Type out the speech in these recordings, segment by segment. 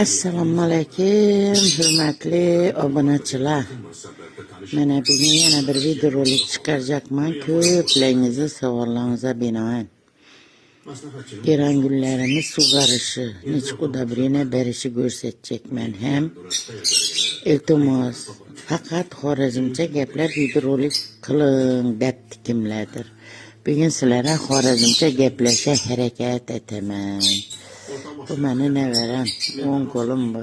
Assalomu alaykum, hurmatli obunachilar. Mana bugun yana bir videorolik chiqaracakman. Ko'plaringizni savollaringizga binoan. Gerangullarimiz sug'arishi, nechta dabrina berishi ko'rsatacakman ham. Iltimos, faqat xorazmcha gaplar videorolik qiling debdi kimlardir. Bugun sizlarga xorazmcha gaplashga harakat etaman. Bu meni nevaram, 10 qo'lim bu.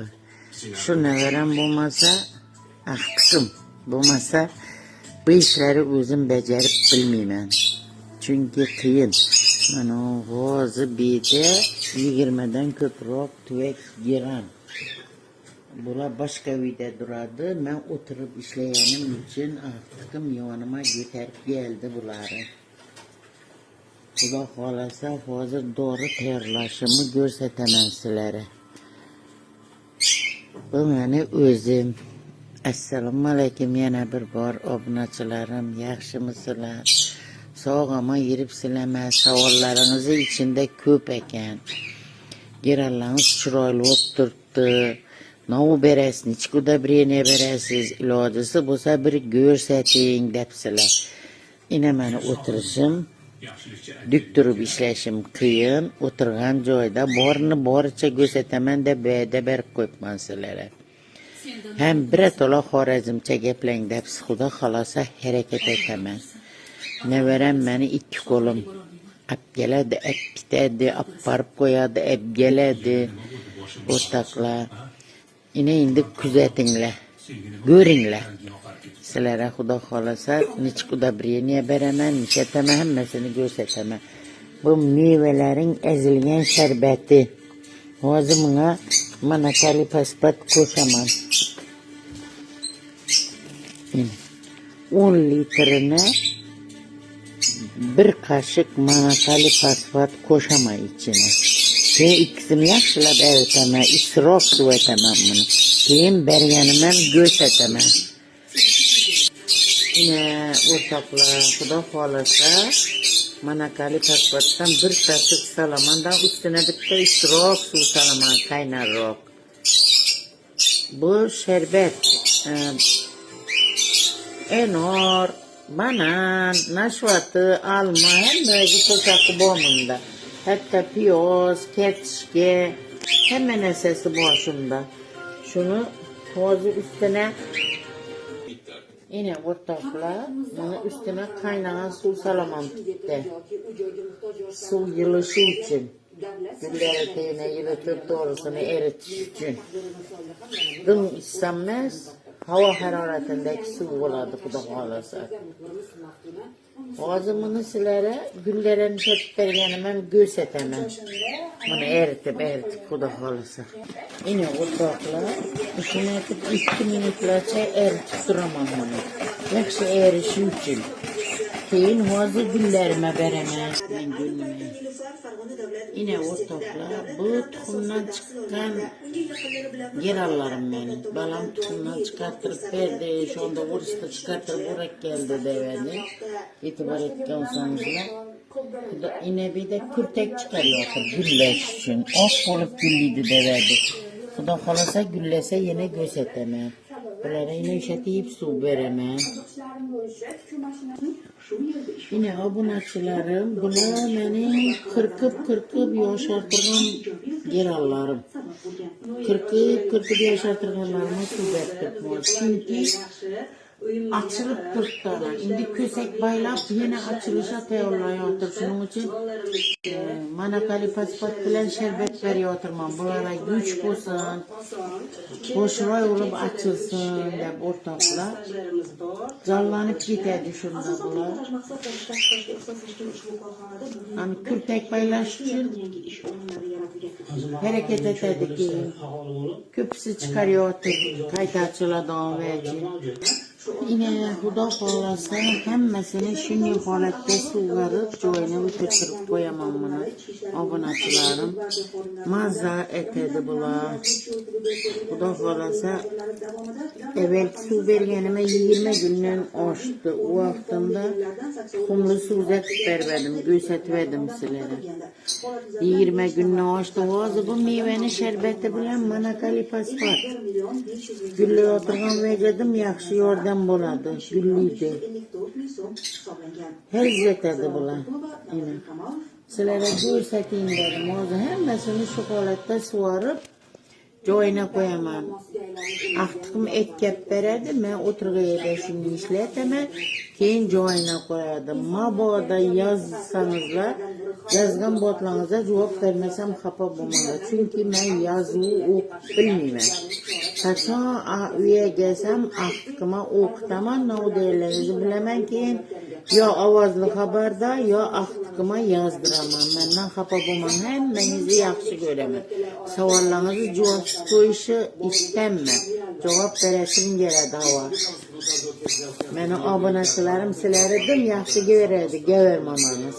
Shu nevaram bo'lmasa, ahtiqim bo'lmasa, bu ishlarni o'zim bajarib bilmayman. Chunki qiyin. Mana hozir beda 20 dan ko'proq tuvak giram. Bular boshqa uyda turadi. Men o'tirib ishlaganim uchun ahtiqim yonima ko'tarib keldi bularni. Xudo xolasa hozir dori tayyorlashimni ko'rsataman sizlarga. Bu meni o'zim. Assalomu alaykum yana bir bor obunachilarim, yaxshimisizlar? Sog'ama yuribsizlarmi? Savollaringiz ichida ko'p ekan. Gerallaringiz chiroyli o'tiribdi. Nov berasiz, nechta brene berasiz, ilojisi bo'lsa bir ko'rsating debsizlar. Ina meni o'tirishim, dik turib ishlashim qiyin, o'tirgan joyda borni boricha ko'rsataman deb beda berib qo'yibman sizlarga. Hem birato'la xorazmcha gaplang deb xudo xolosa harakat etaman. Nevaram meni 2 qo'lim ap keladi, ap ketadi, ap parib qo'yadi, ap keladi. O'rtoqlar, endi kuzatinglar, ko'ringlar. Sizlarga xudo xolosa nechta breniya beraman, nechataman, hammasini ko'rsataman. Bu mevalaring ezilgan sharbati. Hozir bunga mana kalipaspat qo'shaman. 10 litrini bir qoshiq manaqali fosfat qo'shaman ichine. Keyin ikkisini yaxshilab aritaman, isrof qilib buni. Keyin berganimdan ko'rsataman. O'rtoqlar, xudo xolasa manaqali fosfatdan bir qoshiq salamandan ustine bitta isrof suv salaman, qaynarroq. Bu sharbat enor, banan, nashvati, alma, hammaga qo'shaqi bor bunda. Hatta piyoz, ketishga, hamma narsasi bor shunda. Shuni hozir ustine yine o'rtoqlar, mana ustine qaynagan suv salaman bitta. Suv yilishi uchun. Gullarni yilitib to'g'risini eritish uchun. Dim ichsam emas, havo haroratidagi suv bo'ladi xudo xolasa. Hozir buni sizlarga gullarni sotib berganimdan ko'rsataman. Buni eritib xudo xolasa. Yine o'rtoqlar, shuni 2 minutlarcha eritib turaman buni. Yaxshi erishi uchun. Keyin hozir gullarima beraman. Men gullarni. Yine o'rtoqlar, bu tuxumdan chiqqan gerallarim mening. Balam tuxumdan chiqartirib berdi, shunda o'rishda chiqartirib o'rak keldi deydi. E'tibor etgan bo'lsangizlar, yine bir de kurtek chiqaryotir gullash uchun. Oq bo'lib gullaydi deydi. Xudo xolasa gullasa yana ko'rsataman. Bularga yine ishatib suv beraman. Yine obunachilarim, bular mening qirqib yoshartirgan gerallarim. Qirqib yoshartirganlarimni suv berib chunki açılıp turibdi. Endi ko'sak baylab yana ochilishga tayyorlayotir. Shuning uchun manaqali fosfat bilan sharbat beryotirman. Bularga kuch bo'lsin, boshroy bo'lib ochilsin deb o'rtoqlar. Jonlanib ketadi shunda bular. Ani kurtak baylash uchun harakat etadiki, ko'pisi chiqaryotir, qayta ochiladigan vajib. yine Xudo xohlasa hammasini shunday holatda sug'arib joyini o'tirib qo'yaman buni. Obunachilarim mazza etadi bular. Xudo xohlasa evvelki suv berganime 20 günden oshdi. O vaqtimda tuxumli suv uzatib berdim, ko'rsatdim sizlarga. 20 günden oshdi. Hozir bu mevani sharbati bilan manakali fosfat gulli o'tirgan vejadim yaxshi yordam bo'ladi. Gulliydi. Her zetadi bular. Sizlarga ko'rsatayım dedim. Hozir hammasini shu holatda sug'arib joyina qo'yaman. Ahtiqim etkab beradi, men o'tirg'ayda shuni ishlataman, keyin joyina qo'yadim. Mabodo yozsangizlar, yozgan bo'tlangizga javob bermasam xafa bo'lmanglar, chunki men yozuv o'qib bilmayman. Qachon uyga kelsam ahtiqima o'qitaman, nodeylarni bilaman, keyin yo ovozli xabarda yo ahtiqima yozdiraman. Mendan xafa bo'lmang, hammangizni yaxshi ko'raman. Savollaringizni javob qo'yishi istamayman. Javob berishim kerak havo. Meni obunachilarim sizlarni dim yaxshi ko'radi, gavermamangiz.